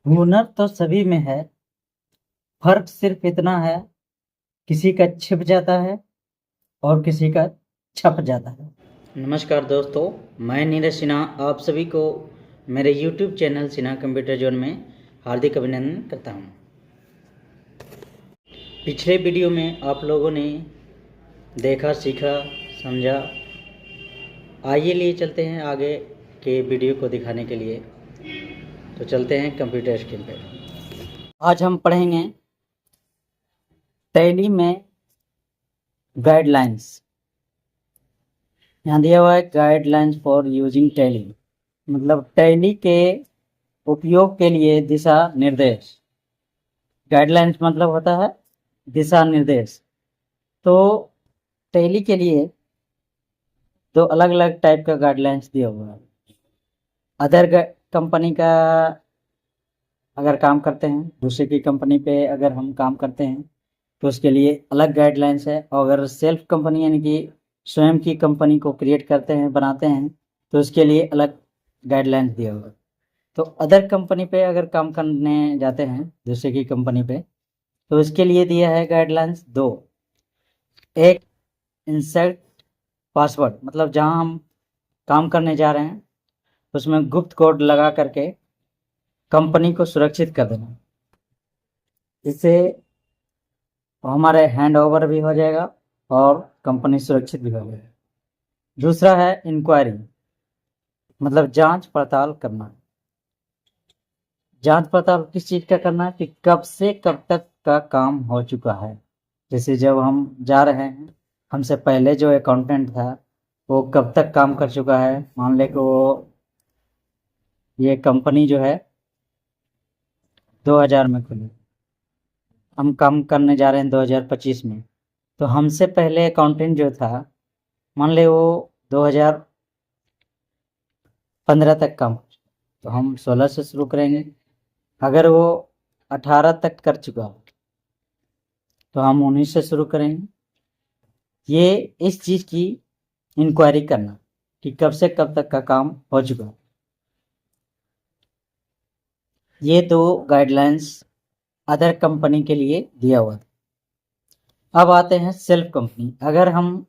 हुनर तो सभी में है, फर्क सिर्फ इतना है, किसी का छिप जाता है और किसी का छप जाता है। नमस्कार दोस्तों, मैं नीरज सिन्हा आप सभी को मेरे YouTube channel Sinha computer zone में हार्दिक अभिनंदन करता हूं। पिछले वीडियो में आप लोगों ने देखा, सीखा, समझा। आइए लिए चलते हैं आगे के वीडियो को दिखाने के लिए। तो चलते हैं कंप्यूटर स्क्रीन पर। आज हम पढ़ेंगे टैली में गाइडलाइंस। यहाँ दिया हुआ है गाइडलाइंस फॉर यूजिंग टैली, मतलब टैली के उपयोग के लिए दिशा निर्देश। गाइडलाइंस मतलब होता है दिशा निर्देश। तो टैली के लिए दो अलग अलग टाइप का गाइडलाइंस दिया हुआ है। अदर कंपनी का अगर काम करते हैं, दूसरे की कंपनी पे अगर हम काम करते हैं तो उसके लिए अलग गाइडलाइंस है। और अगर सेल्फ कंपनी यानी कि स्वयं की कंपनी को क्रिएट करते हैं, बनाते हैं, तो उसके लिए अलग गाइडलाइंस दिया हुआ है। तो अदर कंपनी पे अगर काम करने जाते हैं दूसरे की कंपनी पे, तो उसके लिए दिया है गाइडलाइंस दो। एक इंसर्ट पासवर्ड, मतलब जहां हम काम करने जा रहे हैं उसमें गुप्त कोड लगा करके कंपनी को सुरक्षित कर देना। इससे हमारे हैंड ओवर भी हो जाएगा और कंपनी सुरक्षित भी हो जाएगी। दूसरा है इंक्वायरी, मतलब जांच पड़ताल करना। जांच पड़ताल किस चीज का करना है कि कब से कब तक का काम हो चुका है। जैसे जब हम जा रहे हैं, हमसे पहले जो अकाउंटेंट था वो कब तक काम कर चुका है। मान ले कि वो ये कंपनी जो है 2000 में खुली, हम काम करने जा रहे हैं 2025 में, तो हमसे पहले अकाउंटेंट जो था मान ले वो 2015 तक काम, तो हम 16 से शुरू करेंगे। अगर वो 18 तक कर चुका हो तो हम 19 से शुरू करेंगे। ये इस चीज की इंक्वायरी करना कि कब से कब तक का काम हो चुका है। ये दो गाइडलाइंस अदर कंपनी के लिए दिया हुआ था। अब आते हैं सेल्फ कंपनी। अगर हम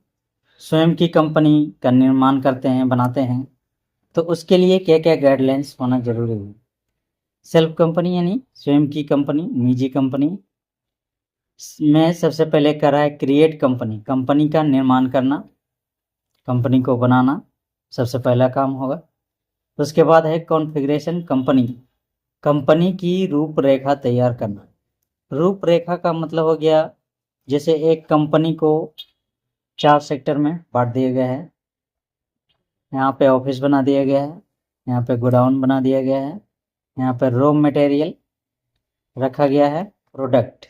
स्वयं की कंपनी का निर्माण करते हैं, बनाते हैं, तो उसके लिए क्या क्या गाइडलाइंस होना जरूरी है। सेल्फ कंपनी यानी स्वयं की कंपनी, निजी कंपनी में सबसे पहले करा है क्रिएट कंपनी, कंपनी का निर्माण करना, कंपनी को बनाना सबसे पहला काम होगा। उसके बाद है कॉन्फ़िगरेशन कंपनी, कंपनी की रूपरेखा तैयार करना। रूपरेखा का मतलब हो गया, जैसे एक कंपनी को 4 सेक्टर में बांट दिया गया है। यहाँ पे ऑफिस बना दिया गया है, यहाँ पे गोडाउन बना दिया गया है, यहाँ पे रॉ मटेरियल रखा गया है, प्रोडक्ट।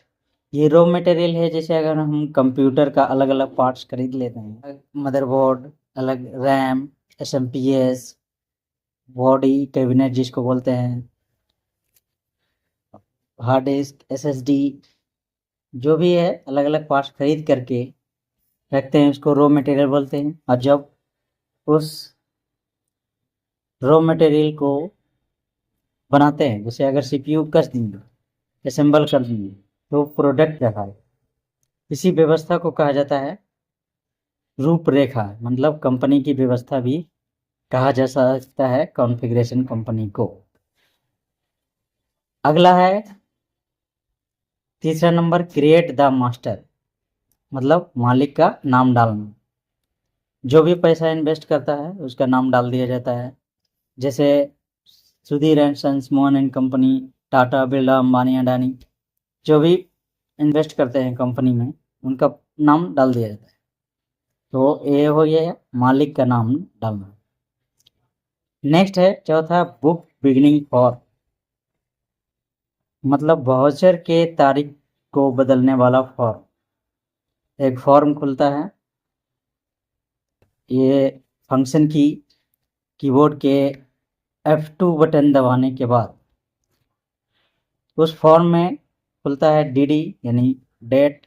ये रॉ मटेरियल है, जैसे अगर हम कंप्यूटर का अलग अलग पार्ट्स खरीद लेते हैं, मदरबोर्ड अलग, रैम, एसएमपीएस, बॉडी कैबिनेट जिसको बोलते हैं, हार्ड डिस्क, एसएसडी, जो भी है अलग अलग पार्ट्स खरीद करके रखते हैं, उसको रॉ मटेरियल बोलते हैं। और जब उस रॉ मटेरियल को बनाते हैं, जैसे अगर सीपीयू कस देंगे, असेंबल कर देंगे, तो प्रोडक्ट रखा है। इसी व्यवस्था को कहा जाता है रूपरेखा, मतलब कंपनी की व्यवस्था भी कहा जा सकता है कॉन्फ़िगरेशन कंपनी को। अगला है तीसरा नंबर, क्रिएट द मास्टर, मतलब मालिक का नाम डालना। जो भी पैसा इन्वेस्ट करता है उसका नाम डाल दिया जाता है। जैसे Sudhir and sons, Mohan and company, Tata, Birla, Ambani, Adani, जो भी इन्वेस्ट करते हैं कंपनी में उनका नाम डाल दिया जाता है। तो ये हो गया मालिक का नाम डालना। नेक्स्ट है चौथा, बुक बिगिनिंग फॉर, मतलब वाउचर के तारीख को बदलने वाला फॉर्म। एक फॉर्म खुलता है, ये फंक्शन की कीबोर्ड के F2 बटन दबाने के बाद उस फॉर्म में खुलता है DD यानी डेट,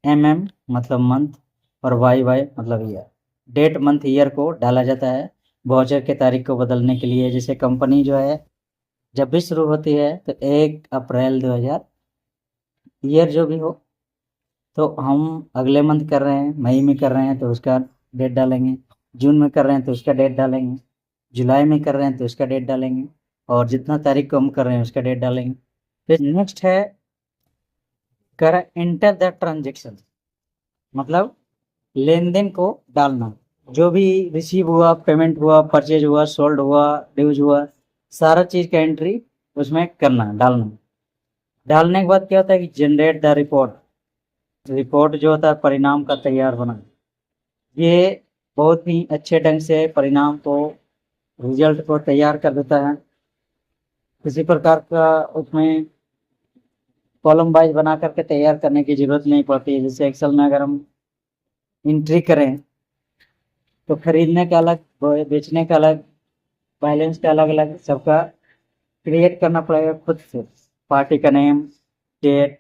MM मतलब मंथ, और YY मतलब ईयर। डेट, मंथ, ईयर को डाला जाता है वाउचर के तारीख को बदलने के लिए। जैसे कंपनी जो है जब भी शुरू होती है तो 1 अप्रैल 2000 ईयर जो भी हो, तो हम अगले मंथ कर रहे हैं, मई में कर रहे हैं तो उसका डेट डालेंगे, जून में कर रहे हैं तो उसका डेट डालेंगे, जुलाई में कर रहे हैं तो उसका डेट डालेंगे, और जितना तारीख को हम कर रहे हैं उसका डेट डालेंगे। फिर नेक्स्ट है कर एंटर द ट्रांजेक्शन, मतलब लेन देन को डालना। जो भी रिसीव हुआ, पेमेंट हुआ, परचेज हुआ, सोल्ड हुआ, ड्यूज हुआ, सारा चीज का एंट्री उसमें करना, डालना। डालने के बाद क्या होता है कि जनरेट द रिपोर्ट, रिपोर्ट जो होता है परिणाम का तैयार होना। ये बहुत ही अच्छे ढंग से परिणाम को, रिजल्ट को तैयार कर देता है। किसी प्रकार का उसमें कॉलम वाइज बना करके तैयार करने की जरूरत नहीं पड़ती है। जैसे एक्सेल में अगर हम एंट्री करें तो खरीदने का अलग, बेचने का अलग, बैलेंस का अलग अलग, सबका क्रिएट करना पड़ेगा खुद से। पार्टी का नेम, डेट,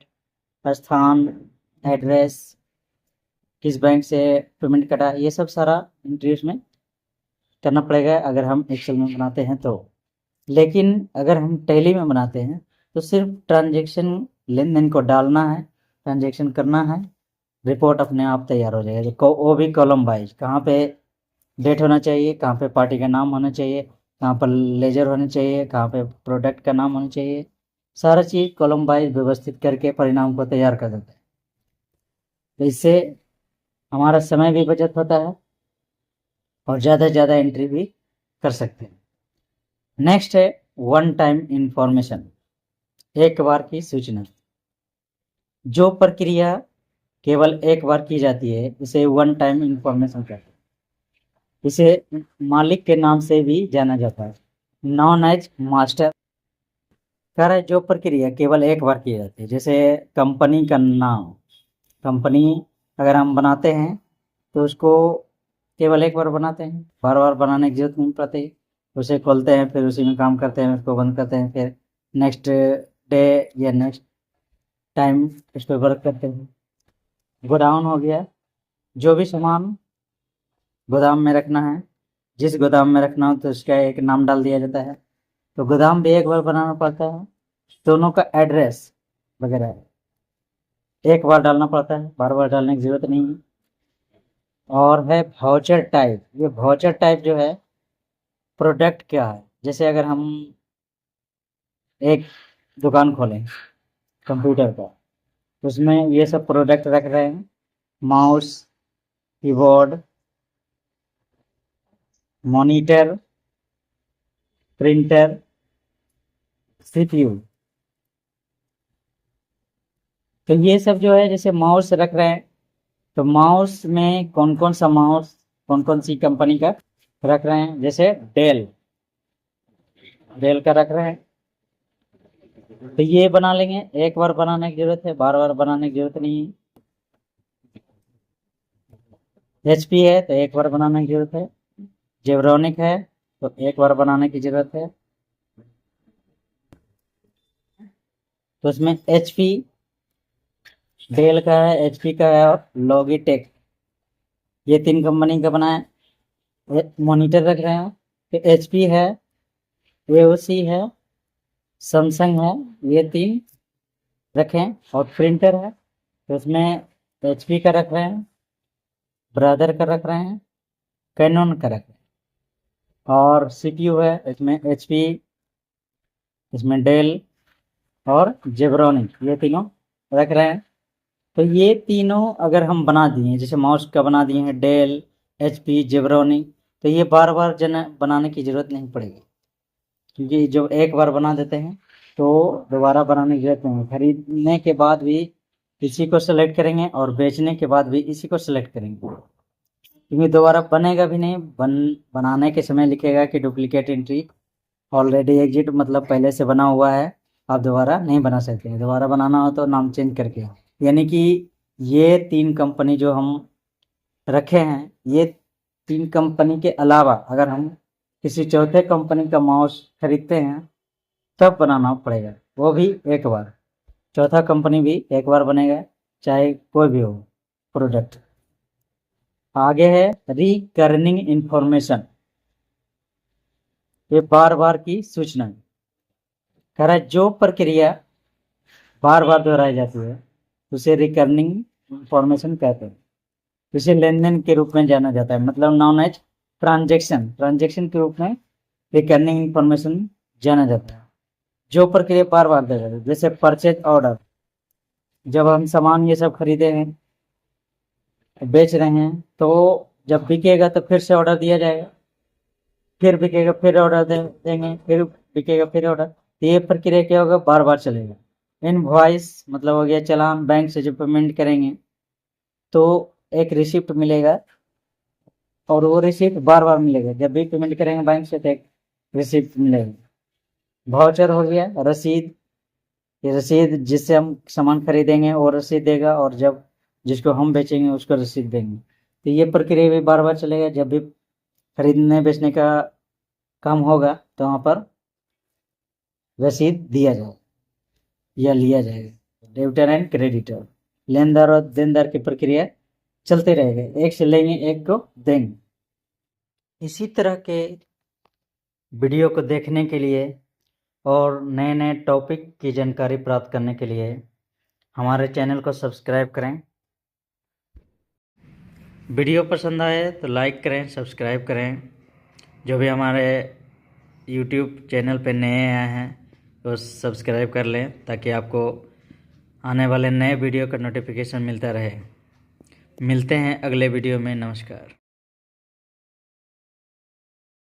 स्थान, एड्रेस, किस बैंक से पेमेंट कटा, ये सब सारा एंट्री उसमें करना पड़ेगा अगर हम एक्सेल में बनाते हैं तो। लेकिन अगर हम टैली में बनाते हैं तो सिर्फ ट्रांजेक्शन, लेन देन को डालना है, ट्रांजेक्शन करना है, रिपोर्ट अपने आप तैयार हो जाएगा। वो भी कॉलम वाइज, कहाँ पे डेट होना चाहिए, कहाँ पे पार्टी का नाम होना चाहिए, कहाँ पर लेजर होना चाहिए, कहाँ पे प्रोडक्ट का नाम होना चाहिए, सारा चीज़ कॉलम वाइज व्यवस्थित करके परिणाम को तैयार कर देता है। तो इससे हमारा समय भी बचत होता है और ज़्यादा से ज़्यादा एंट्री भी कर सकते हैं। नेक्स्ट है वन टाइम इंफॉर्मेशन, एक बार की सूचना। जो प्रक्रिया केवल एक बार की जाती है इसे वन टाइम इंफॉर्मेशन कहते हैं। इसे मालिक के नाम से भी जाना जाता है, नॉन एज मास्टर। कह रहा है जो प्रक्रिया केवल एक बार की जाती है, जैसे कंपनी का नाम, कंपनी अगर हम बनाते हैं तो उसको केवल एक बार बनाते हैं, बार बार बनाने की जरूरत नहीं पड़ती। उसे खोलते हैं, फिर उसी में काम करते हैं, उसको बंद करते हैं, फिर नेक्स्ट डे या नेक्स्ट टाइम उस पर वर्क करते हैं। गोडाउन हो गया, जो भी सामान गोदाम में रखना है, जिस गोदाम में रखना हो तो उसका एक नाम डाल दिया जाता है। तो गोदाम भी एक बार बनाना पड़ता है, दोनों का एड्रेस वगैरह एक बार डालना पड़ता है, बार बार डालने की जरूरत नहीं है। और है वाउचर टाइप। ये वाउचर टाइप जो है, प्रोडक्ट क्या है, जैसे अगर हम एक दुकान खोलें कंप्यूटर का, उसमें ये सब प्रोडक्ट रख रहे हैं, mouse, keyboard, monitor, printer, CPU. तो ये सब जो है, जैसे माउस रख रहे हैं तो माउस में कौन कौन सा माउस, कौन कौन सी कंपनी का रख रहे हैं, जैसे डेल, डेल का रख रहे हैं तो ये बना लेंगे। एक बार बनाने की जरूरत है, बार बार बनाने की जरूरत नहीं है। एचपी है तो एक बार बनाने की जरूरत है। जेब्रॉनिक है तो एक बार बनाने की जरूरत है। तो उसमें एचपी, डेल का है, एचपी का है और लॉगिटेक, ये 3 कंपनी का बना है। मॉनिटर रख रहे हैं तो एचपी है, एओसी है, सैमसंग है, ये 3 रखें। और प्रिंटर है तो उसमें एचपी का रख रहे हैं, ब्रदर का रख रहे हैं, कैनन का रख रहे हैं। और सीपीयू है, इसमें एचपी, इसमें डेल और जेब्रॉनिक, ये तीनों रख रहे हैं। तो ये तीनों अगर हम बना दिए, जैसे माउस का बना दिए हैं डेल, एचपी, जेब्रॉनिक, तो ये बार बार बनाने की जरूरत नहीं पड़ेगी, क्योंकि जब एक बार बना देते हैं तो दोबारा बनाने की जरूरत नहीं है। खरीदने के बाद भी इसी को सेलेक्ट करेंगे और बेचने के बाद भी इसी को सेलेक्ट करेंगे, क्योंकि दोबारा बनेगा भी नहीं। बनाने के समय लिखेगा कि डुप्लीकेट एंट्री ऑलरेडी एग्जिट, मतलब पहले से बना हुआ है, आप दोबारा नहीं बना सकते हैं। दोबारा बनाना हो तो नाम चेंज करके। यानी कि ये 3 कंपनी जो हम रखे हैं, ये 3 कंपनी के अलावा अगर हम किसी चौथे कंपनी का माउस खरीदते हैं तब बनाना पड़ेगा, वो भी एक बार। चौथा कंपनी भी एक बार बनेगा, चाहे कोई भी हो प्रोडक्ट। आगे है रिकर्निंग इंफॉर्मेशन, ये बार बार की सूचना। कह रहा है जो प्रक्रिया बार बार दोहराई जाती है उसे रिकर्निंग इंफॉर्मेशन कहते हैं। इसे लेन-देन के रूप में जाना जाता है, मतलब नॉन एज ट्रांजैक्शन। ट्रांजैक्शन के रूप में रिकर्निंग इंफॉर्मेशन जाना जाता है। जो प्रक्रिया बार बार दोहराई जाती है, जैसे परचेज ऑर्डर, जब हम सामान ये सब खरीदे हैं, बेच रहे हैं, तो जब बिकेगा तो फिर से ऑर्डर दिया जाएगा, फिर बिकेगा फिर ऑर्डर देंगे, फिर बिकेगा फिर ऑर्डर। तो ये प्रक्रिया क्या होगा, बार बार चलेगा। इनवॉइस मतलब हो गया चालान, बैंक से जो पेमेंट करेंगे तो एक रिसिप्ट मिलेगा, और वो रिसिप्ट बार बार मिलेगा। जब भी पेमेंट करेंगे बैंक से तो एक रिसिप्ट मिलेगा। वाउचर हो गया रसीद, ये रसीद जिससे हम सामान खरीदेंगे वो रसीद देगा, और जब जिसको हम बेचेंगे उसको रसीद देंगे। तो ये प्रक्रिया भी बार बार चलेगा। जब भी खरीदने बेचने का काम होगा तो वहाँ पर रसीद दिया जाएगा या लिया जाएगा। डेबिटर एंड क्रेडिटर, लेनदार और देनदार की प्रक्रिया चलते रहेगा, एक से लेंगे एक को देंगे। इसी तरह के वीडियो को देखने के लिए और नए नए टॉपिक की जानकारी प्राप्त करने के लिए हमारे चैनल को सब्सक्राइब करें। वीडियो पसंद आए तो लाइक करें, सब्सक्राइब करें। जो भी हमारे यूट्यूब चैनल पे नए आए हैं तो सब्सक्राइब कर लें, ताकि आपको आने वाले नए वीडियो का नोटिफिकेशन मिलता रहे। मिलते हैं अगले वीडियो में। नमस्कार।